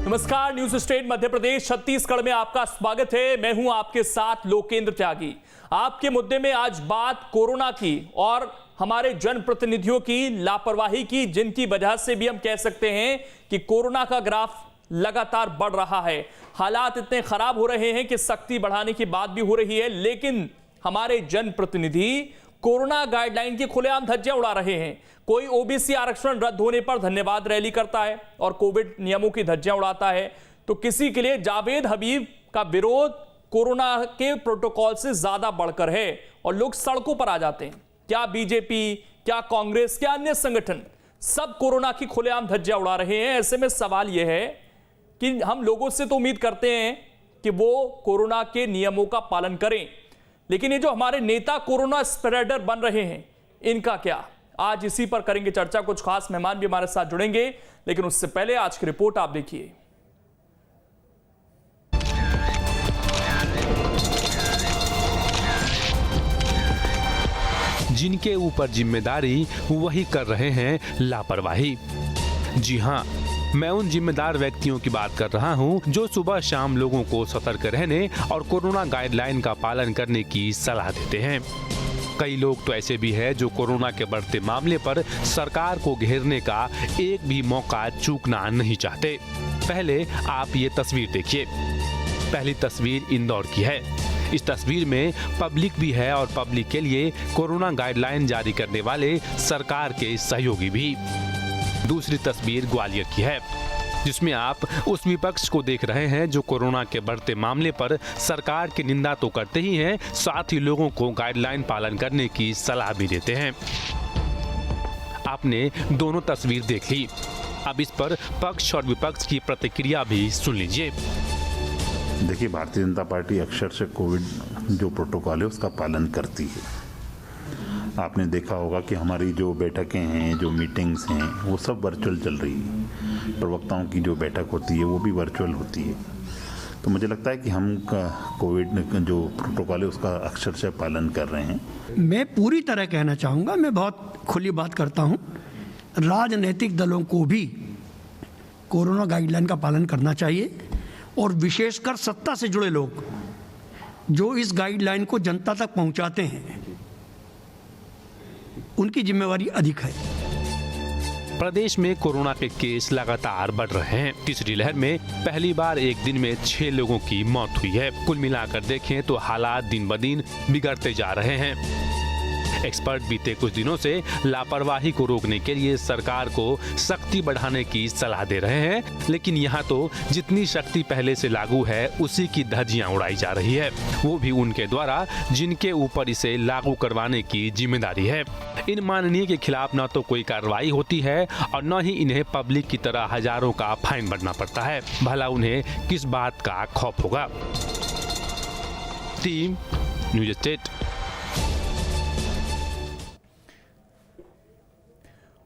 नमस्कार, news state Madhya Pradesh Chhattisgarh में आपका स्वागत है। मैं हूं आपके साथ लोकेंद्र त्यागी। आपके मुद्दे में आज बात कोरोना की और हमारे जनप्रतिनिधियों की लापरवाही की, जिनकी वजह से भी हम कह सकते हैं कि कोरोना का ग्राफ लगातार बढ़ रहा है। हालात इतने खराब हो रहे हैं कि सख्ती बढ़ाने की बात भी हो रही है, लेकिन हमारे जनप्रतिनिधि कोरोना गाइडलाइन की खुलेआम धज्जियां उड़ा रहे हैं। कोई ओबीसी आरक्षण रद्द होने पर धन्यवाद रैली करता है और कोविड नियमों की धज्जियां उड़ाता है, तो किसी के लिए जावेद हबीब का विरोध कोरोना के प्रोटोकॉल से ज्यादा बढ़कर है और लोग सड़कों पर आ जाते हैं। क्या बीजेपी, क्या कांग्रेस, क्या अन्य संगठन सब कोरोना की खुलेआम धज्जियां उड़ा रहे हैं। ऐसे में सवाल यह है कि हम लोगों से तो उम्मीद करते हैं कि वो कोरोना के नियमों का पालन करें, लेकिन ये जो हमारे नेता कोरोना स्प्रेडर बन रहे हैं, इनका क्या? आज इसी पर करेंगे चर्चा। कुछ खास मेहमान भी हमारे साथ जुड़ेंगे, लेकिन उससे पहले आज की रिपोर्ट आप देखिए। जिनके ऊपर जिम्मेदारी वही कर रहे हैं लापरवाही। जी हां, मैं उन जिम्मेदार व्यक्तियों की बात कर रहा हूं जो सुबह शाम लोगों को सतर्क रहने और कोरोना गाइडलाइन का पालन करने की सलाह देते हैं। कई लोग तो ऐसे भी हैं जो कोरोना के बढ़ते मामले पर सरकार को घेरने का एक भी मौका चूकना नहीं चाहते। पहले आप ये तस्वीर देखिए। पहली तस्वीर इंदौर की है। इस तस्वीर में पब्लिक भी है और पब्लिक के लिए कोरोना गाइडलाइन जारी करने वाले सरकार के सहयोगी भी। दूसरी तस्वीर ग्वालियर की है, जिसमें आप उस विपक्ष को देख रहे हैं जो कोरोना के बढ़ते मामले पर सरकार की निंदा तो करते ही हैं, साथ ही लोगों को गाइडलाइन पालन करने की सलाह भी देते हैं। आपने दोनों तस्वीर देख ली। अब इस पर पक्ष और विपक्ष की प्रतिक्रिया भी सुन लीजिए। देखिए, भारतीय जनता पार्टी अक्सर से कोविड जो प्रोटोकॉल है उसका पालन करती है। आपने देखा होगा कि हमारी जो बैठकें हैं, जो मीटिंग्स हैं, वो सब वर्चुअल चल रही है। प्रवक्ताओं की जो बैठक होती है वो भी वर्चुअल होती है। तो मुझे लगता है कि हम कोविड जो प्रोटोकॉल है उसका अक्सर से पालन कर रहे हैं। मैं पूरी तरह कहना चाहूँगा, मैं बहुत खुली बात करता हूँ, राजनीतिक दलों को भी कोरोना गाइडलाइन का पालन करना चाहिए और विशेषकर सत्ता से जुड़े लोग जो इस गाइडलाइन को जनता तक पहुँचाते हैं, उनकी जिम्मेवारी अधिक है। प्रदेश में कोरोना के केस लगातार बढ़ रहे हैं। तीसरी लहर में पहली बार एक दिन में 6 लोगों की मौत हुई है। कुल मिलाकर देखें तो हालात दिन ब दिन बिगड़ते जा रहे हैं। एक्सपर्ट बीते कुछ दिनों से लापरवाही को रोकने के लिए सरकार को सख्ती बढ़ाने की सलाह दे रहे हैं, लेकिन यहाँ तो जितनी शक्ति पहले से लागू है उसी की धज्जियां उड़ाई जा रही है, वो भी उनके द्वारा जिनके ऊपर इसे लागू करवाने की जिम्मेदारी है। इन माननीय के खिलाफ न तो कोई कार्रवाई होती है और न ही इन्हें पब्लिक की तरह हजारों का फाइन भरना पड़ता है। भला उन्हें किस बात का खौफ होगा। Team news state.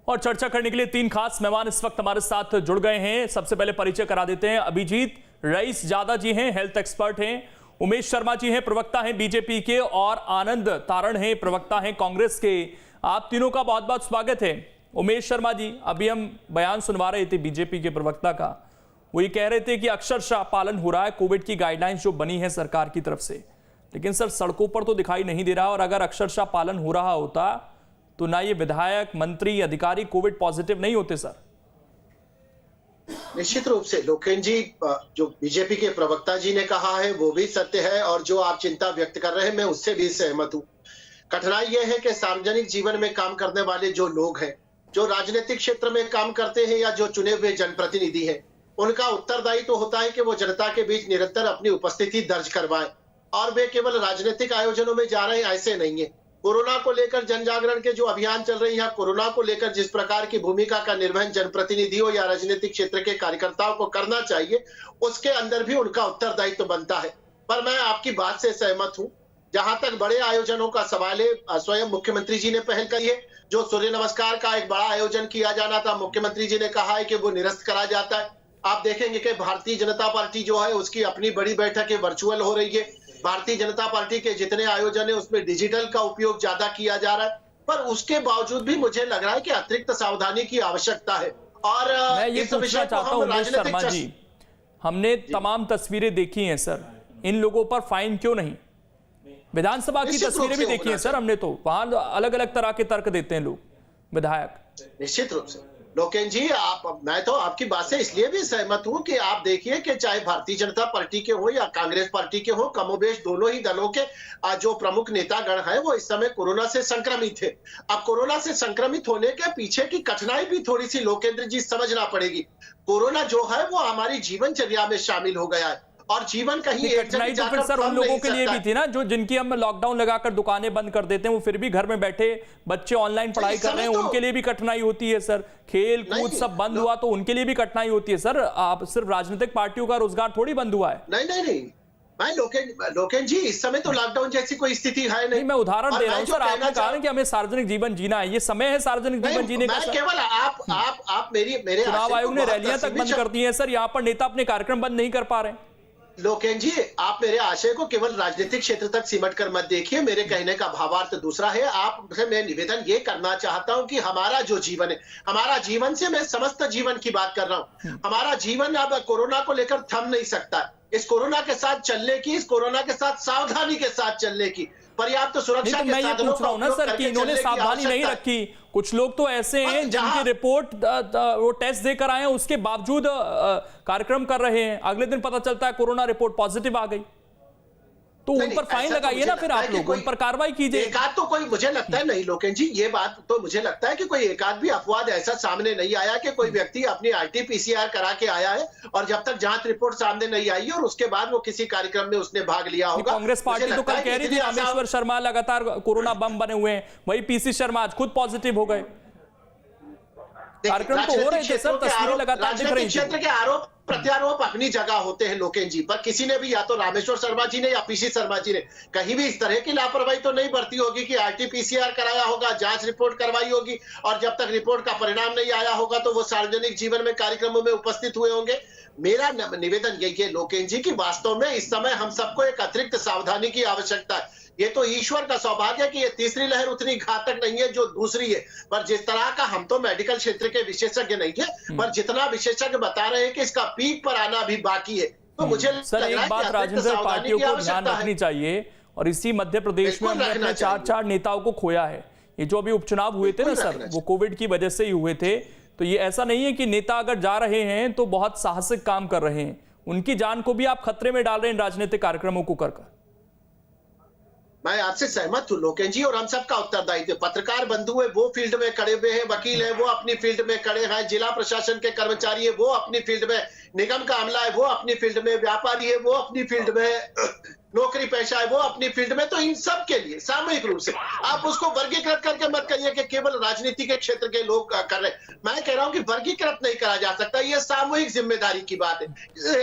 और चर्चा करने के लिए 3 खास मेहमान इस वक्त हमारे साथ जुड़ गए हैं। सबसे पहले परिचय करा देते हैं। अभिजीत रईस जादा जी हैं, हेल्थ एक्सपर्ट हैं। उमेश शर्मा जी हैं, प्रवक्ता हैं बीजेपी के, और आनंद तारण हैं, प्रवक्ता हैं कांग्रेस के। आप तीनों का बहुत बहुत स्वागत है। उमेश शर्मा जी, अभी हम बयान सुनवा रहे थे बीजेपी के प्रवक्ता का, वो ये कह रहे थे कि अक्षरशः पालन हो रहा है कोविड की गाइडलाइंस जो बनी है सरकार की तरफ से, लेकिन सर सड़कों पर तो दिखाई नहीं दे रहा। और अगर अक्षरशः पालन हो रहा होता तो ना ये विधायक, मंत्री, अधिकारी कोविड पॉजिटिव नहीं होते सर। निश्चित रूप से लोकेंद्र जी, जो बीजेपी के प्रवक्ता जी ने कहा है वो भी सत्य है, और जो आप चिंता व्यक्त कर रहे हैं मैं उससे भी सहमत हूं। कठिनाई यह है कि सार्वजनिक जीवन में काम करने वाले जो लोग हैं, जो राजनीतिक क्षेत्र में काम करते हैं या जो चुने हुए जनप्रतिनिधि हैं, उनका उत्तरदायित्व तो होता है कि वो जनता के बीच निरंतर अपनी उपस्थिति दर्ज करवाएं, और वे केवल राजनीतिक आयोजनों में जा रहे हैं ऐसे नहीं है। कोरोना को लेकर जन जागरण के जो अभियान चल रहे हैं, कोरोना को लेकर जिस प्रकार की भूमिका का निर्वहन जनप्रतिनिधियों या राजनीतिक क्षेत्र के कार्यकर्ताओं को करना चाहिए, उसके अंदर भी उनका उत्तरदायित्व बनता है। पर मैं आपकी बात से सहमत हूं। जहां तक बड़े आयोजनों का सवाल है, स्वयं मुख्यमंत्री जी ने पहल करी है। जो सूर्य नमस्कार का एक बड़ा आयोजन किया जाना था, मुख्यमंत्री जी ने कहा है कि वो निरस्त करा जाता है। आप देखेंगे कि भारतीय जनता पार्टी जो है उसकी अपनी बड़ी बैठकें वर्चुअल हो रही है। भारतीय जनता पार्टी के जितने आयोजन है उसमें डिजिटल का उपयोग ज्यादा किया जा रहा है, पर उसके बावजूद भी मुझे लग रहा है कि अतिरिक्त सावधानी की आवश्यकता है। और मैं ये पूछना चाहता हूं उमेश शर्मा जी, हमने तमाम तस्वीरें देखी हैं सर, इन लोगों पर फाइन क्यों नहीं? विधानसभा की तस्वीरें भी देखी हैं सर हमने, तो वहां अलग अलग तरह के तर्क देते हैं लोग, विधायक। निश्चित रूप से लोकेन जी, मैं तो आपकी बात से इसलिए भी सहमत हूं कि आप देखिए कि चाहे भारतीय जनता पार्टी के हो या कांग्रेस पार्टी के हो, कमोबेश दोनों ही दलों के जो प्रमुख नेतागण हैं वो इस समय कोरोना से संक्रमित थे। अब कोरोना से संक्रमित होने के पीछे की कठिनाई भी थोड़ी सी लोकेंद्र जी समझना पड़ेगी। कोरोना जो है वो हमारी जीवनचर्या में शामिल हो गया है और जीवन कहीं कठिनाई तो फिर सर उन लोगों के लिए भी थी ना, जो जिनकी हम लॉकडाउन लगाकर दुकानें बंद कर देते हैं, वो फिर भी घर में बैठे बच्चे ऑनलाइन पढ़ाई कर रहे हैं, उनके लिए भी कठिनाई होती है सर। खेल कूद सब बंद हुआ तो उनके लिए भी कठिनाई होती है सर। आप सिर्फ राजनीतिक पार्टियों का रोजगार थोड़ी बंद हुआ है। नहीं मैं लोकेन जी, इस समय तो लॉकडाउन जैसी कोई स्थिति है नहीं। मैं उदाहरण दे रहा हूं सर, आपने कहा कि हमें सार्वजनिक जीवन जीना है, ये समय है सार्वजनिक जीवन जीने का। केवल आप मेरे चुनाव आयोग ने रैलियां तक बंद कर दी है सर, यहाँ पर नेता अपने कार्यक्रम बंद नहीं कर पा रहे हैं। लोकेन जी, आप मेरे आशय को केवल राजनीतिक क्षेत्र तक सिमट कर मत देखिए, मेरे कहने का भावार्थ दूसरा है। आपसे मैं निवेदन ये करना चाहता हूं कि हमारा जो जीवन है, हमारा जीवन से मैं समस्त जीवन की बात कर रहा हूं, हमारा जीवन अब कोरोना को लेकर थम नहीं सकता। इस कोरोना के साथ चलने की, इस कोरोना के साथ सावधानी के साथ चलने की, पर्याप्त सुरक्षा के साधनों पूछ रहा हूं ना सर कि इन्होंने सावधानी नहीं रखी। कुछ लोग तो ऐसे हैं जिनकी रिपोर्ट वो टेस्ट देकर आए हैं, उसके बावजूद कार्यक्रम कर रहे हैं, अगले दिन पता चलता है कोरोना रिपोर्ट पॉजिटिव आ गई, तो उन पर फाइन लगाइए ना, फिर आप लोग उन पर कार्रवाई कीजिए। एकाध तो कोई, मुझे लगता है नहीं लोकेन जी, ये बात तो मुझे लगता है कि कोई एकाध भी अपवाद ऐसा सामने नहीं आया कि कोई व्यक्ति अपनी RT-PCR करा के आया है और जब तक जांच रिपोर्ट सामने नहीं आई है और उसके बाद वो किसी कार्यक्रम में उसने भाग लिया होगा। कांग्रेस पार्टी तो कल कह रही थी रामेश्वर शर्मा लगातार कोरोना बम बने हुए हैं, वही PC शर्मा आज खुद पॉजिटिव हो गए। कार्यक्रम तो हो रहे थे सर, तस्वीरें लगातार दिख रही थी। क्षेत्र के आरोप प्रत्यारोप अपनी जगह होते हैं लोकेन जी, पर किसी ने भी, या तो रामेश्वर शर्मा जी ने या PC शर्मा जी ने कहीं भी इस तरह की लापरवाही तो नहीं बरती होगी कि RT-PCR कराया होगा, जांच रिपोर्ट करवाई होगी और जब तक रिपोर्ट का परिणाम नहीं आया होगा तो वो सार्वजनिक जीवन में कार्यक्रमों में उपस्थित हुए होंगे। मेरा निवेदन यही है लोकेन जी की वास्तव में इस समय हम सबको एक अतिरिक्त सावधानी की आवश्यकता है। ये तो ईश्वर का सौभाग्य है कि ये तीसरी लहर उतनी घातक नहीं है जो दूसरी है, पर जिस तरह का, हम तो मेडिकल क्षेत्र के विशेषज्ञ नहीं है, पर जितना विशेषज्ञ बता रहे हैं कि इसका पीक पर आना भी बाकी है, तो मुझे सर एक बात राजनीतिक पार्टियों को ध्यान रखनी चाहिए, और इसी मध्य प्रदेश में हमने अपने 4 नेताओं को खोया है। ये जो अभी उपचुनाव हुए थे ना सर, वो कोविड की वजह से ही हुए थे, तो ये ऐसा नहीं है कि नेता अगर जा रहे हैं तो बहुत साहसिक काम कर रहे हैं, उनकी जान को भी आप खतरे में डाल रहे हैं राजनीतिक कार्यक्रमों को कर। मैं आपसे सहमत हूं लोकेन जी, और हम सबका उत्तरदायित्व, पत्रकार बंधु है वो फील्ड में खड़े हुए हैं, वकील है वो अपनी फील्ड में खड़े हैं, जिला प्रशासन के कर्मचारी है वो अपनी फील्ड में, निगम का अमला है वो अपनी फील्ड में, व्यापारी है वो अपनी फील्ड में, नौकरी पेशा है वो अपनी फील्ड में, तो इन सब के लिए सामूहिक रूप से आप उसको वर्गीकृत करके मत करिए कि केवल राजनीति के क्षेत्र के लोग कर रहे हैं। मैं कह रहा हूं कि वर्गीकृत नहीं करा जा सकता, ये सामूहिक जिम्मेदारी की बात है,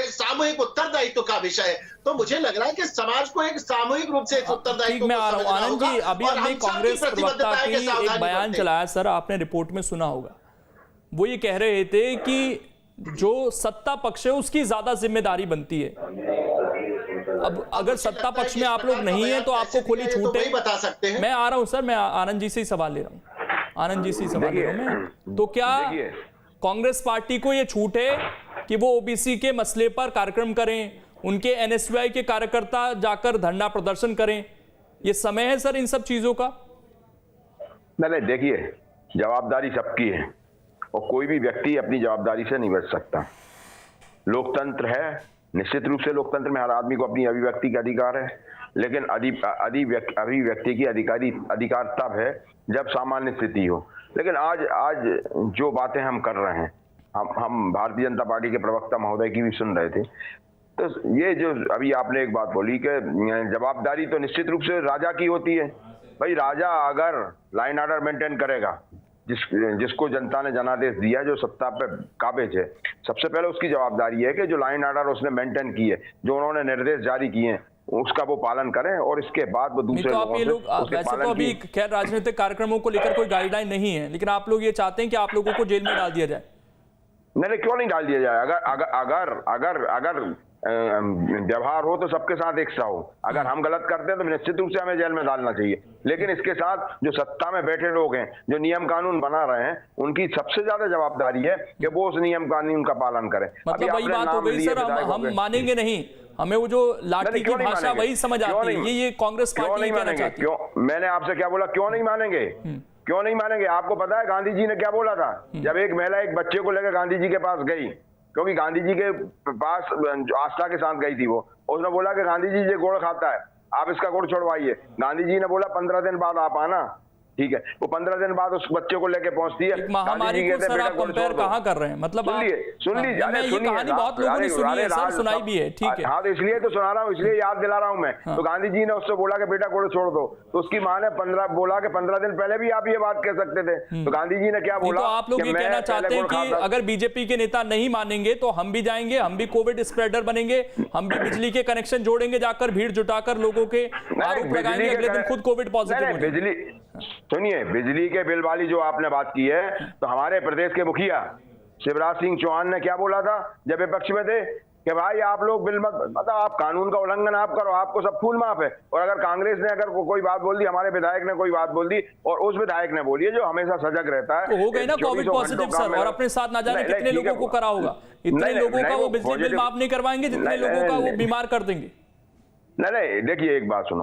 सामूहिक उत्तरदायित्व का विषय है। तो मुझे लग रहा है कि समाज को एक सामूहिक रूप से उत्तरदायित्व में आ रहा हूं। आनंद जी, अभी हमने कांग्रेस प्रवक्ता की एक बयान चलाया सर, आपने रिपोर्ट में सुना होगा, वो ये कह रहे थे कि जो सत्ता पक्ष है उसकी ज्यादा जिम्मेदारी बनती है। अब अगर सत्ता पक्ष में आप लोग नहीं है तो आपको खुली छूट है, बता सकते हैं। मैं आ रहा हूं सर, मैं आनंद जी से ही सवाल ले रहा हूं, आनंद जी से ही सवाल ले रहा हूं मैं, तो क्या कांग्रेस पार्टी को यह छूट है कि वो OBC के मसले पर कार्यक्रम करें, उनके NSY के कार्यकर्ता जाकर धरना प्रदर्शन करें, ये समय है सर इन सब चीजों का? नहीं, देखिए जवाबदारी सबकी है और कोई भी व्यक्ति अपनी जवाबदारी से नहीं बच सकता। लोकतंत्र है, निश्चित रूप से लोकतंत्र में हर आदमी को अपनी अभिव्यक्ति का अधिकार है, लेकिन अभिव्यक्ति की अधिकार तब है जब सामान्य स्थिति हो। लेकिन आज जो बातें हम कर रहे हैं, हम भारतीय जनता पार्टी के प्रवक्ता महोदय की भी सुन रहे थे, तो ये जो अभी आपने एक बात बोली कि जवाबदारी तो निश्चित रूप से राजा की होती है। भाई राजा अगर लाइन ऑर्डर मेंटेन करेगा, जिसको जनता ने जनादेश दिया, जो सत्ता पे काबिज है, सबसे पहले उसकी जवाबदारी है कि जो लाइन ऑर्डर उसने मेंटेन की है, जो उन्होंने निर्देश जारी किए हैं, उसका वो पालन करें और इसके बाद वो दूसरे लोगों से उसके वैसे पालन तो अभी खैर राजनीतिक कार्यक्रमों को लेकर कोई गाइडलाइन नहीं है, लेकिन आप लोग ये चाहते हैं कि आप लोगों को जेल में डाल दिया जाए? नहीं, क्यों नहीं डाल दिया जाए? अगर व्यवहार हो तो सबके साथ एक सा हो। अगर हम गलत करते हैं तो निश्चित रूप से हमें जेल में डालना चाहिए, लेकिन इसके साथ जो सत्ता में बैठे लोग हैं, जो नियम कानून बना रहे हैं, उनकी सबसे ज्यादा जवाबदारी है कि वो उस नियम कानून का पालन करें। मतलब वही बात हो गई सर, हम मानेंगे नहीं, हमें वो जो लाठी की भाषा वही समझ आती है, ये कांग्रेस पार्टी नहीं कहना चाहती। क्यों? मैंने आपसे क्या बोला, क्यों नहीं मानेंगे? क्यों नहीं मानेंगे? आपको पता है गांधी जी ने क्या बोला था? जब एक महिला एक बच्चे को लेकर गांधी जी के पास गई, क्योंकि गांधी जी के पास आस्था के साथ गई थी वो, उसने बोला कि गांधी जी ये गुड़ खाता है, आप इसका गुड़ छोड़वाइए। गांधी जी ने बोला 15 दिन बाद आप आना, ठीक है। वो 15 दिन बाद उस बच्चे को लेके पहुंचती है। महामारी को सर आप कंपेयर कहाँ कर रहे हैं? मतलब सुन लीजिए, ये कहानी बहुत लोगों ने सुनी है सर, सुनाई भी है, ठीक है। हाँ, तो इसलिए तो सुना रहा हूँ, इसलिए याद दिला रहा हूँ मैं। तो गांधी जी ने उससे बोला कि बेटा गुड़ छोड़ दो, तो उसकी माँ ने 15 दिन पहले भी आप ये बात कह सकते थे। तो गांधी जी ने क्या बोला? तो आप लोग ये कहना चाहते हैं कि अगर बीजेपी के नेता नहीं मानेंगे तो हम भी जाएंगे, हम भी कोविड स्प्रेडर बनेंगे, हम भी बिजली के कनेक्शन जोड़ेंगे, जाकर भीड़ जुटाकर लोगों के आरोप लगाएंगे, अगले दिन खुद कोविड पॉजिटिव। बिजली, सुनिए, बिजली के बिल वाली जो आपने बात की है, तो हमारे प्रदेश के मुखिया शिवराज सिंह चौहान ने क्या बोला था जब विपक्ष में थे कि भाई आप लोग बिल मत, मतलब आप कानून का उल्लंघन आप करो, आपको सब फूल माफ है। और अगर कांग्रेस ने अगर कोई बात बोल दी, हमारे विधायक ने कोई बात बोल दी, और उस विधायक ने बोली है जो हमेशा सजग रहता है, तो हो गई ना कोविड पॉजिटिव सर, और अपने साथ ना जाने कितने लोगों को करा होगा। इतने लोगों का वो बिजली बिल माफ नहीं करवाएंगे जितने लोगों का वो बीमार कर देंगे। नहीं, देखिए एक बात सुनो,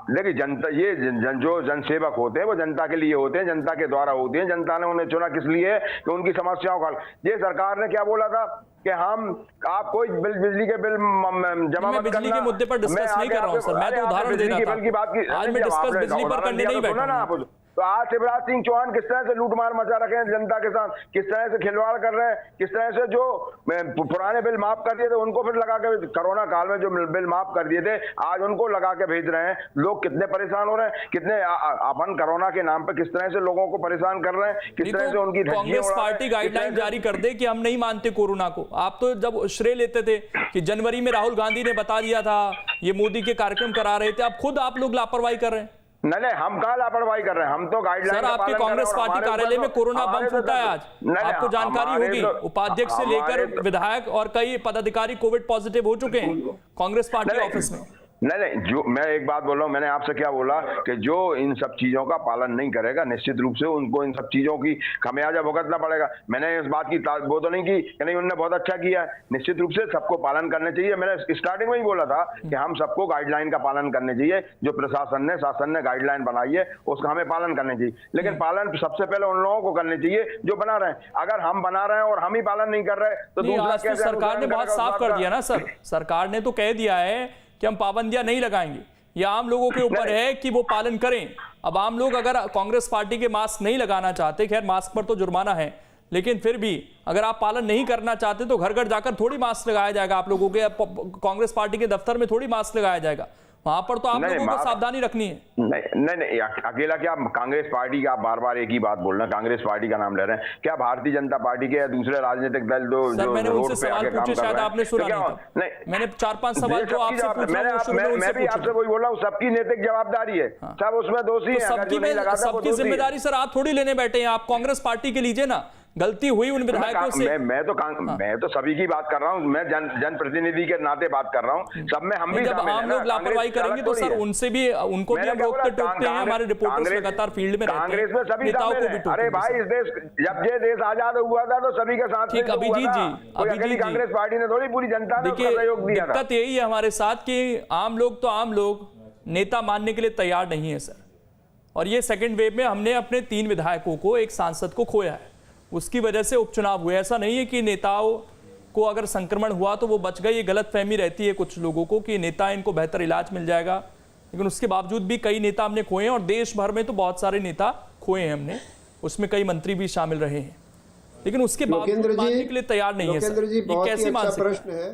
देखिए जनता, ये जो जनसेवक होते हैं वो जनता के लिए होते हैं, जनता के द्वारा होते हैं। जनता ने उन्हें चुना किस लिए? कि उनकी समस्याओं का। ये सरकार ने क्या बोला था कि आप कोई बिजली के बिल जमा मत करना। बिजली के मुद्दे पर डिस्कस नहीं कर रहा हूं सर, मैं तो उदाहरण दे रहा था। आज मैं डिस्कस बिजली पर करने नहीं बैठा। तो आज शिवराज सिंह चौहान किस तरह से लूटमार मचा रखे हैं जनता के साथ, किस तरह से खिलवाड़ कर रहे हैं, किस तरह से जो पुराने बिल माफ कर दिए थे उनको फिर लगा के, कोरोना काल में जो बिल माफ कर दिए थे आज उनको लगा के भेज रहे हैं। लोग कितने परेशान हो रहे हैं, कितने अपन कोरोना के नाम पे किस तरह से लोगों को परेशान कर रहे हैं, किस तरह से उनकी कांग्रेस पार्टी गाइडलाइन जारी कर दे कि हम नहीं मानते कोरोना को। आप तो जब श्रेय लेते थे कि जनवरी में राहुल गांधी ने बता दिया था, ये मोदी के कार्यक्रम करा रहे थे, अब खुद आप लोग लापरवाही कर रहे हैं। नहीं, हम कहाँ लापरवाही कर रहे हैं, हम तो गाइडलाइन सर आपके कांग्रेस पार्टी कार्यालय में कोरोना बम फूटा है आज, आपको जानकारी होगी। उपाध्यक्ष से लेकर विधायक और कई पदाधिकारी कोविड पॉजिटिव हो चुके हैं कांग्रेस पार्टी ऑफिस में। नहीं, जो मैं एक बात बोल रहा हूँ, मैंने आपसे क्या बोला कि जो इन सब चीजों का पालन नहीं करेगा निश्चित रूप से उनको इन सब चीजों की खमियाजा भुगतना पड़ेगा। मैंने इस बात की वो तो नहीं की कि नहीं उन्होंने बहुत अच्छा किया है, निश्चित रूप से सबको पालन करने चाहिए। मैंने स्टार्टिंग में ही बोला था कि हम सबको गाइडलाइन का पालन करने चाहिए, जो प्रशासन ने शासन ने गाइडलाइन बनाई है उसका हमें पालन करने चाहिए, लेकिन पालन सबसे पहले उन लोगों को करने चाहिए जो बना रहे हैं। अगर हम बना रहे हैं और हम ही पालन नहीं कर रहे तो दूसरा कैसे? सरकार ने बहुत साफ कर दिया ना सर, सरकार ने तो कह दिया है कि हम पाबंदियां नहीं लगाएंगे, ये आम लोगों के ऊपर है कि वो पालन करें। अब आम लोग अगर कांग्रेस पार्टी के मास्क नहीं लगाना चाहते, खैर मास्क पर तो जुर्माना है, लेकिन फिर भी अगर आप पालन नहीं करना चाहते तो घर घर जाकर थोड़ी मास्क लगाया जाएगा आप लोगों के, कांग्रेस पार्टी के दफ्तर में थोड़ी मास्क लगाया जाएगा, वहां पर तो आप लोगों को सावधानी रखनी है। नहीं, अकेला क्या कांग्रेस पार्टी का? आप बार बार एक ही बात बोल रहे हैं, कांग्रेस पार्टी का नाम ले रहे हैं क्या? भारतीय जनता पार्टी के या दूसरे राजनीतिक दल जो मैंने उनसे सवाल पूछे, शायद आपने सुना नहीं, मैंने 4-5 सवाल जो आपसे मैं भी आपसे वही बोल रहा हूँ, सबकी नैतिक जवाबदारी है, सब उसमें दोषी है। सबकी जिम्मेदारी सर आप थोड़ी लेने बैठे हैं, आप कांग्रेस पार्टी के लीजिए ना, गलती हुई उन विधायकों से। मैं तो सभी की बात कर रहा हूँ, मैं जनप्रतिनिधि के नाते बात कर रहा हूँ, सब में हम भी जब आम लोग लापरवाही करेंगे तो सर उनसे भी, उनको भी हम रोकते टोकते हैं, हमारे रिपोर्टर्स लगातार फील्ड में रहते हैं, कांग्रेस में सभी नेताओं को भी। अरे भाई, इस देश जब ये देश आजाद हुआ था तो सभी के साथ ठीक। अभिजीत जी, कांग्रेस पार्टी ने थोड़ी, पूरी जनता ने सहयोग दिया था। दिक्कत यही है हमारे साथ कि आम लोग तो आम लोग नेता मानने के लिए तैयार नहीं है सर, और ये सेकेंड वेव में हमने अपने 3 विधायकों को, एक सांसद को खोया है, उसकी वजह से उपचुनाव हुए। ऐसा नहीं है कि नेताओं को अगर संक्रमण हुआ तो वो बच गए, ये गलत फहमी रहती है कुछ लोगों को कि नेता इनको बेहतर इलाज मिल जाएगा, लेकिन उसके बावजूद भी कई नेता हमने खोए हैं, और देश भर में तो बहुत सारे नेता खोए हैं हमने, उसमें कई मंत्री भी शामिल रहे हैं, लेकिन उसके बावजूद मानने के लिए तैयार नहीं है सर। जी, बहुत ही अच्छा प्रश्न है।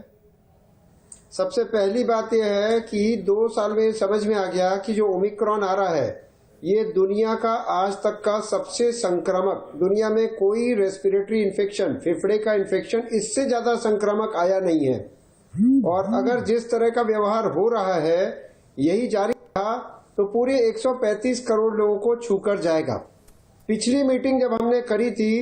सबसे पहली बात यह है कि 2 साल में समझ में आ गया कि जो ओमिक्रॉन आ रहा है ये दुनिया का आज तक का सबसे संक्रामक, दुनिया में कोई रेस्पिरेटरी इन्फेक्शन, फेफड़े का इन्फेक्शन इससे ज्यादा संक्रामक आया नहीं है। और अगर जिस तरह का व्यवहार हो रहा है यही जारी रहा तो पूरे 135 करोड़ लोगों को छूकर जाएगा। पिछली मीटिंग जब हमने करी थी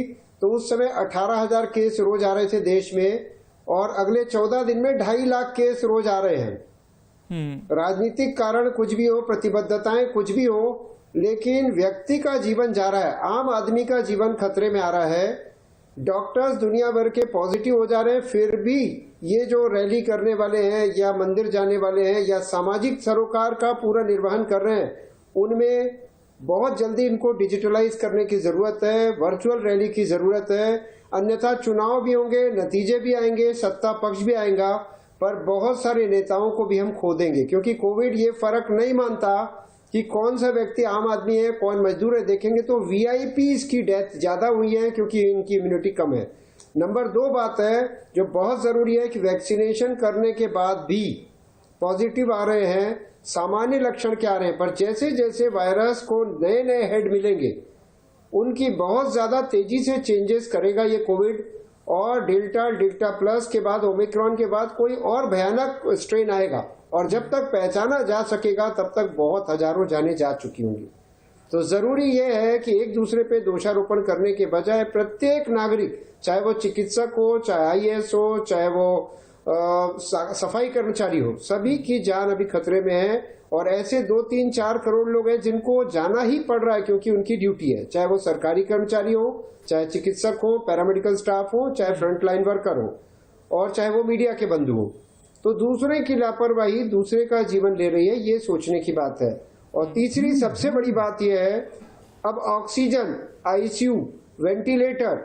तो उस समय 18,000 केस रोज आ रहे थे देश में, और अगले 14 दिन में 2.5 लाख केस रोज आ रहे हैं। राजनीतिक कारण कुछ भी हो, प्रतिबद्धताएं कुछ भी हो, लेकिन व्यक्ति का जीवन जा रहा है, आम आदमी का जीवन खतरे में आ रहा है। डॉक्टर्स दुनिया भर के पॉजिटिव हो जा रहे हैं, फिर भी ये जो रैली करने वाले हैं या मंदिर जाने वाले हैं या सामाजिक सरोकार का पूरा निर्वहन कर रहे हैं, उनमें बहुत जल्दी इनको डिजिटलाइज करने की जरूरत है, वर्चुअल रैली की जरूरत है। अन्यथा चुनाव भी होंगे, नतीजे भी आएंगे, सत्ता पक्ष भी आएगा, पर बहुत सारे नेताओं को भी हम खो देंगे, क्योंकि कोविड ये फर्क नहीं मानता कि कौन सा व्यक्ति आम आदमी है, कौन मजदूर है। देखेंगे तो वीआईपीज की डेथ ज्यादा हुई है क्योंकि इनकी इम्यूनिटी कम है। नंबर 2 बात है जो बहुत जरूरी है कि वैक्सीनेशन करने के बाद भी पॉजिटिव आ रहे हैं, सामान्य लक्षण क्या आ रहे हैं, पर जैसे जैसे वायरस को नए नए हेड मिलेंगे उनकी बहुत ज्यादा तेजी से चेंजेस करेगा ये कोविड। और डेल्टा प्लस के बाद ओमिक्रॉन के बाद कोई और भयानक स्ट्रेन आएगा, और जब तक पहचाना जा सकेगा तब तक बहुत हजारों जाने जा चुकी होंगी। तो जरूरी यह है कि एक दूसरे पे दोषारोपण करने के बजाय प्रत्येक नागरिक, चाहे वो चिकित्सक हो, चाहे आईएएस हो, चाहे वो सफाई कर्मचारी हो, सभी की जान अभी खतरे में है। और ऐसे 2, 3, 4 करोड़ लोग हैं जिनको जाना ही पड़ रहा है क्योंकि उनकी ड्यूटी है, चाहे वो सरकारी कर्मचारी हो, चाहे चिकित्सक हो, पैरामेडिकल स्टाफ हो, चाहे फ्रंटलाइन वर्कर हो, और चाहे वो मीडिया के बंधु हो। तो दूसरे की लापरवाही दूसरे का जीवन ले रही है, ये सोचने की बात है। और तीसरी सबसे बड़ी बात यह है, अब ऑक्सीजन, आईसीयू, वेंटिलेटर,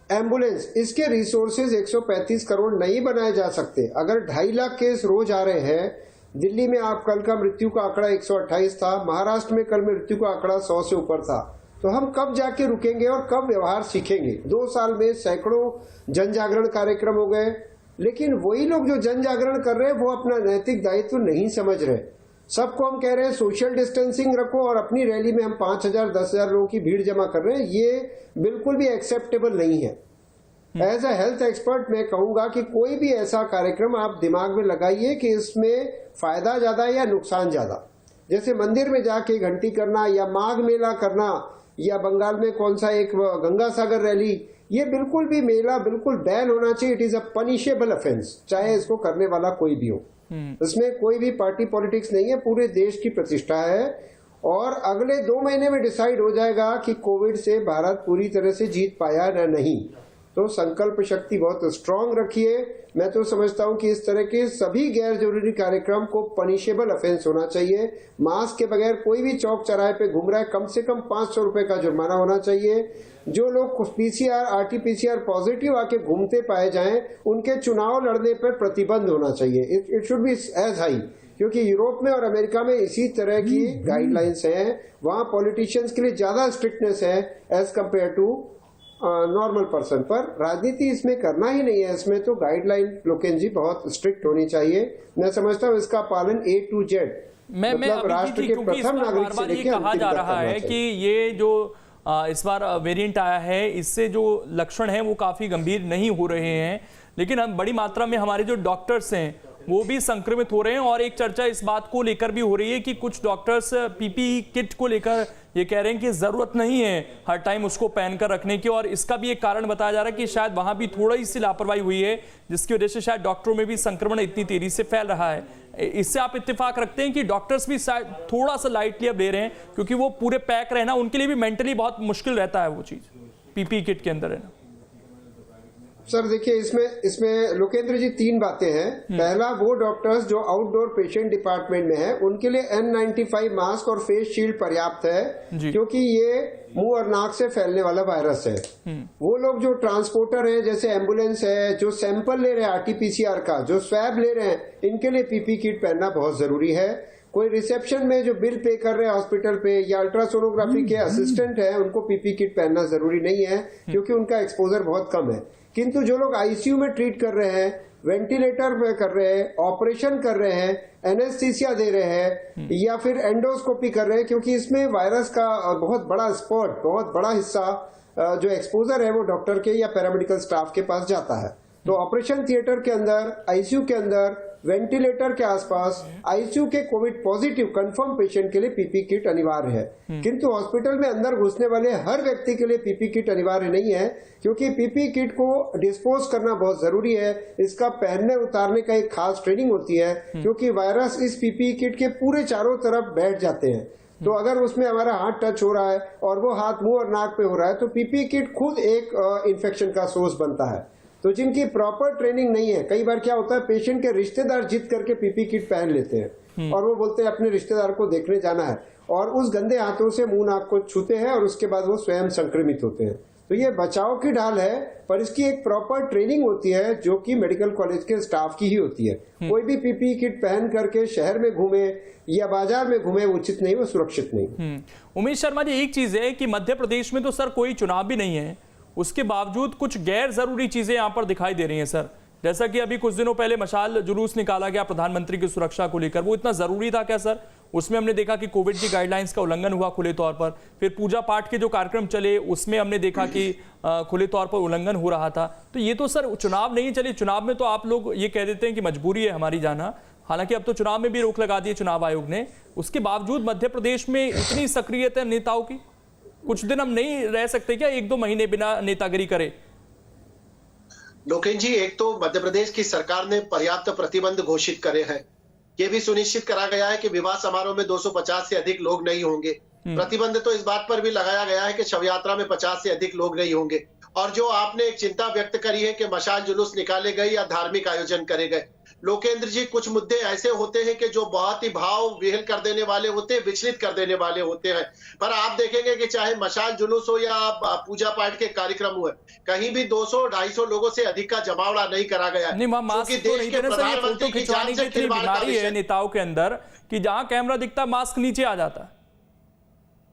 एम्बुलेंस, इसके रिसोर्सेज 135 करोड़ नहीं बनाए जा सकते। अगर 2.5 लाख केस रोज आ रहे हैं, दिल्ली में आप कल का मृत्यु का आंकड़ा 128 था, महाराष्ट्र में कल मृत्यु का आंकड़ा 100 से ऊपर था, तो हम कब जाके रुकेंगे और कब व्यवहार सीखेंगे? 2 साल में सैकड़ों जन जागरण कार्यक्रम हो गए, लेकिन वही लोग जो जन जागरण कर रहे हैं वो अपना नैतिक दायित्व नहीं समझ रहे। सबको हम कह रहे हैं सोशल डिस्टेंसिंग रखो, और अपनी रैली में हम 5,000 10,000 लोगों की भीड़ जमा कर रहे हैं, ये बिल्कुल भी एक्सेप्टेबल नहीं है। एज अ हेल्थ एक्सपर्ट मैं कहूंगा कि कोई भी ऐसा कार्यक्रम आप दिमाग में लगाइए कि इसमें फायदा ज्यादा है या नुकसान ज्यादा। जैसे मंदिर में जाके घंटी करना या माघ मेला करना, या बंगाल में कौन सा एक गंगा सागर रैली, ये बिल्कुल भी मेला बिल्कुल बैन होना चाहिए। It is a punishable offence, चाहे इसको करने वाला कोई भी हो। इसमें कोई भी पार्टी पॉलिटिक्स नहीं है, पूरे देश की प्रतिष्ठा है। और अगले 2 महीने में डिसाइड हो जाएगा कि कोविड से भारत पूरी तरह से जीत पाया या नहीं। तो संकल्प शक्ति बहुत स्ट्रांग रखिए। मैं तो समझता हूं कि इस तरह के सभी गैर जरूरी कार्यक्रम को पनिशेबल ऑफेंस होना चाहिए। मास्क के बगैर कोई भी चौक चौराहे पे घूम रहा है, कम से कम 500 रुपए का जुर्माना होना चाहिए। जो लोग पीसीआर, आरटीपीसीआर पॉजिटिव आके घूमते पाए जाएं, उनके चुनाव लड़ने पर प्रतिबंध होना चाहिए। It should be as high, क्योंकि यूरोप में और अमेरिका में इसी तरह की गाइडलाइंस हैं। वहां पॉलिटिशियंस के लिए ज्यादा स्ट्रिक्टनेस है as compare to normal person. पर राजनीति इसमें करना ही नहीं है, इसमें तो गाइडलाइन लोकेन जी बहुत स्ट्रिक्ट होनी चाहिए। मैं समझता हूँ इसका पालन A to Z, मतलब राष्ट्र के प्रथम नागरिक से लेकर कहा जा रहा है कि ये जो इस बार वेरिएंट आया है, इससे जो लक्षण हैं वो काफी गंभीर नहीं हो रहे हैं, लेकिन हम बड़ी मात्रा में हमारे जो डॉक्टर्स हैं वो भी संक्रमित हो रहे हैं। और एक चर्चा इस बात को लेकर भी हो रही है कि कुछ डॉक्टर्स पीपीई किट को लेकर ये कह रहे हैं कि जरूरत नहीं है हर टाइम उसको पहनकर रखने की, और इसका भी एक कारण बताया जा रहा है कि शायद वहां भी थोड़ी सी लापरवाही हुई है, जिसकी वजह से शायद डॉक्टरों में भी संक्रमण इतनी तेजी से फैल रहा है। इससे आप इत्तेफाक रखते हैं कि डॉक्टर्स भी शायद थोड़ा सा लाइटली अब ले रहे हैं, क्योंकि वो पूरे पैक रहना उनके लिए भी मेंटली बहुत मुश्किल रहता है वो चीज पीपीई किट के अंदर रहना। सर देखिए, इसमें लोकेंद्र जी 3 बातें हैं। पहला, वो डॉक्टर्स जो आउटडोर पेशेंट डिपार्टमेंट में है उनके लिए N95 मास्क और फेस शील्ड पर्याप्त है, क्योंकि ये मुंह और नाक से फैलने वाला वायरस है। वो लोग जो ट्रांसपोर्टर हैं, जैसे एम्बुलेंस है, जो सैंपल ले रहे हैं आरटीपीसीआर का, जो स्वैब ले रहे हैं, इनके लिए पीपी किट पहनना बहुत जरूरी है। कोई रिसेप्शन में जो बिल पे कर रहे हैं हॉस्पिटल पे, या अल्ट्रासोनोग्राफी के असिस्टेंट है, उनको पीपी किट पहनना जरूरी नहीं है, क्योंकि उनका एक्सपोजर बहुत कम है। किंतु जो लोग आईसीयू में ट्रीट कर रहे हैं, वेंटिलेटर में कर रहे हैं, ऑपरेशन कर रहे हैं, एनेस्थीसिया दे रहे हैं, या फिर एंडोस्कोपी कर रहे हैं, क्योंकि इसमें वायरस का बहुत बड़ा स्पॉट, बहुत बड़ा हिस्सा जो एक्सपोजर है वो डॉक्टर के या पैरामेडिकल स्टाफ के पास जाता है। तो ऑपरेशन थिएटर के अंदर, आईसीयू के अंदर वेंटिलेटर के आसपास आईसीयू के कोविड पॉजिटिव कंफर्म पेशेंट के लिए पीपी किट अनिवार्य है, किंतु हॉस्पिटल में अंदर घुसने वाले हर व्यक्ति के लिए पीपी किट अनिवार्य नहीं है, क्योंकि पीपी किट को डिस्पोज करना बहुत जरूरी है। इसका पहनने उतारने का एक खास ट्रेनिंग होती है, क्योंकि वायरस इस पीपी किट के पूरे चारों तरफ बैठ जाते हैं। तो अगर उसमें हमारा हाथ टच हो रहा है और वो हाथ मुंह और नाक पे हो रहा है तो पीपी किट खुद एक इन्फेक्शन का सोर्स बनता है। तो जिनकी प्रॉपर ट्रेनिंग नहीं है, कई बार क्या होता है पेशेंट के रिश्तेदार जिद करके पीपी किट पहन लेते हैं और वो बोलते हैं अपने रिश्तेदार को देखने जाना है और उस गंदे हाथों से मुंह नाक को छूते हैं और उसके बाद वो स्वयं संक्रमित होते हैं। तो ये बचाव की ढाल है, पर इसकी एक प्रॉपर ट्रेनिंग होती है जो कि मेडिकल कॉलेज के स्टाफ की ही होती है। कोई भी पीपी किट पहन करके शहर में घूमे या बाजार में घूमे उचित नहीं, वो सुरक्षित नहीं। उमेश शर्मा जी, एक चीज है कि मध्य प्रदेश में तो सर कोई चुनाव भी नहीं है, उसके बावजूद कुछ गैर जरूरी चीजें यहां पर दिखाई दे रही हैं सर। जैसा कि अभी कुछ दिनों पहले मशाल जुलूस निकाला गया प्रधानमंत्री की सुरक्षा को लेकर, वो इतना जरूरी था क्या सर? उसमें हमने देखा कि कोविड की गाइडलाइंस का उल्लंघन हुआ खुले तौर पर। फिर पूजा पाठ के जो कार्यक्रम चले उसमें हमने देखा कि खुले तौर पर उल्लंघन हो रहा था। तो ये तो सर चुनाव नहीं चले, चुनाव में तो आप लोग ये कह देते हैं कि मजबूरी है हमारी जाना, हालांकि अब तो चुनाव में भी रोक लगा दी है चुनाव आयोग ने। उसके बावजूद मध्य प्रदेश में इतनी सक्रियता नेताओं की, कुछ दिन हम नहीं रह सकते क्या 1-2 महीने बिना नेतागिरी करे? लोकेश जी, एक तो मध्य प्रदेश की सरकार ने पर्याप्त प्रतिबंध घोषित करे हैं। ये भी सुनिश्चित करा गया है कि विवाह समारोह में 250 से अधिक लोग नहीं होंगे। प्रतिबंध तो इस बात पर भी लगाया गया है कि शव यात्रा में 50 से अधिक लोग नहीं होंगे। और जो आपने एक चिंता व्यक्त करी है कि मशाल जुलूस निकाले गए या धार्मिक आयोजन करे गए, लोकेंद्र जी, कुछ मुद्दे ऐसे होते हैं कि जो बहुत ही भाव विहल कर देने वाले होते हैं, विचलित कर देने वाले होते हैं। पर आप देखेंगे कि चाहे मशाल जुलूस हो या पूजा पाठ के कार्यक्रम हुए, कहीं भी 200-250 लोगों से अधिक का जमावड़ा नहीं करा गया। क्योंकि देश के प्रधानमंत्री की जान से खिलवाड़ का विषय है नेताओं के अंदर कि जहां कैमरा दिखता मास्क नीचे आ जाता है।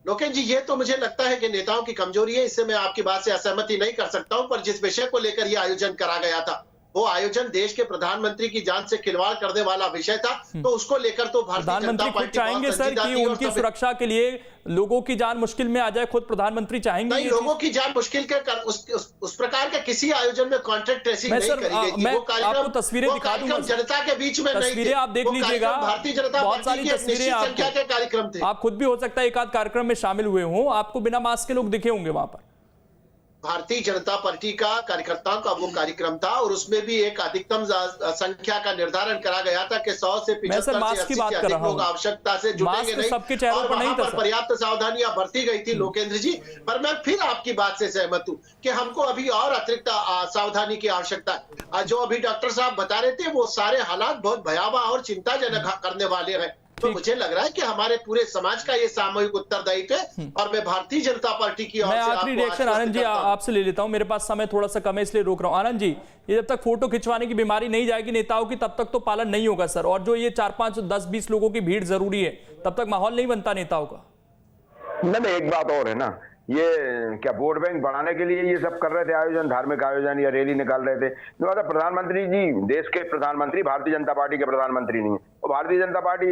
लोकेश जी, ये तो मुझे लगता है कि नेताओं की कमजोरी है, इससे मैं आपकी बात से असहमति नहीं कर सकता हूं। पर जिस विषय को लेकर यह आयोजन करा गया था, वो आयोजन देश के प्रधानमंत्री की जान से खिलवाड़ करने वाला विषय था, तो उसको लेकर तो भारतीय जनता पार्टी चाहेंगे सर कि उनकी सुरक्षा के लिए लोगों की जान मुश्किल में आ जाए, खुद प्रधानमंत्री चाहेंगे? नहीं, लोगों की जान मुश्किल कर उस प्रकार का किसी आयोजन में कॉन्ट्रैक्ट ट्रेसिंग नहीं करी गई। मैं आपको तस्वीरें दिखा दूंगा, जनता के बीच में नहीं, तस्वीरें आप देख लीजिएगा, भारतीय जनता बहुत सारी तस्वीरें संख्या के कार्यक्रम थे। आप खुद भी हो सकता है एक आध कार्यक्रम में शामिल हुए हों, आपको बिना मास्क के लोग दिखे होंगे वहां पर। भारतीय जनता पार्टी का कार्यकर्ताओं का वो कार्यक्रम था और उसमें भी एक अधिकतम संख्या का निर्धारण करा गया था कि 100 से 75 से 80 से अधिक लोग आवश्यकता से जुटेंगे नहीं, सबके चेहरों पर नहीं था। पर्याप्त सावधानियां बरती गई थी लोकेंद्र जी। पर मैं फिर आपकी बात से सहमत हूं कि हमको अभी और अतिरिक्त सावधानी की आवश्यकता है। जो अभी डॉक्टर साहब बता रहे थे वो सारे हालात बहुत भयावह और चिंताजनक करने वाले हैं। तो मुझे लग रहा है कि हमारे पूरे समाज का ये सामूहिक उत्तरदायित्व है और मैं भारतीय जनता पार्टी की ओर से आखिरी रिएक्शन आनंद जी आपसे ले लेता हूं, मेरे पास समय थोड़ा सा कम है इसलिए रोक रहा हूं। आनंद जी, ये जब तक फोटो खिंचवाने की बीमारी नहीं जाएगी नेताओं की तब तक तो पालन नहीं होगा सर, और जो ये 4-5, 10-20 लोगों की भीड़ जरूरी है तब तक माहौल नहीं बनता नेताओं का। नहीं, एक बात और है ना, ये क्या वोट बैंक बढ़ाने के लिए ये सब कर रहे थे आयोजन, धार्मिक आयोजन या रैली निकाल रहे थे? प्रधानमंत्री जी देश के प्रधानमंत्री, भारतीय जनता पार्टी के प्रधानमंत्री नहीं है, और भारतीय जनता पार्टी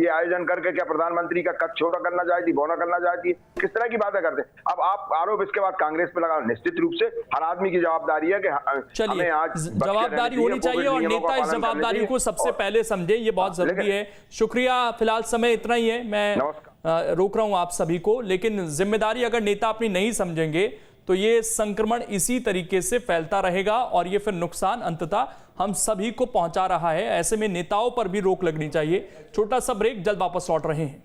ये आयोजन करके क्या प्रधानमंत्री का कद छोटा करना चाहती, बौना करना चाहती? किस तरह की बातें करते? अब आप आरोप इसके बाद कांग्रेस पे लगा, निश्चित रूप से हर आदमी की जवाबदारी है कि हमें आज जवाबदारी होनी चाहिए और नेता इस जवाबदारी को सबसे पहले समझे, ये बहुत जरूरी है। शुक्रिया, फिलहाल समय इतना ही है, मैं रोक रहा हूं आप सभी को, लेकिन जिम्मेदारी अगर नेता अपनी नहीं समझेंगे तो ये संक्रमण इसी तरीके से फैलता रहेगा और ये फिर नुकसान अंततः हम सभी को पहुंचा रहा है। ऐसे में नेताओं पर भी रोक लगनी चाहिए। छोटा सा ब्रेक, जल्द वापस लौट रहे हैं।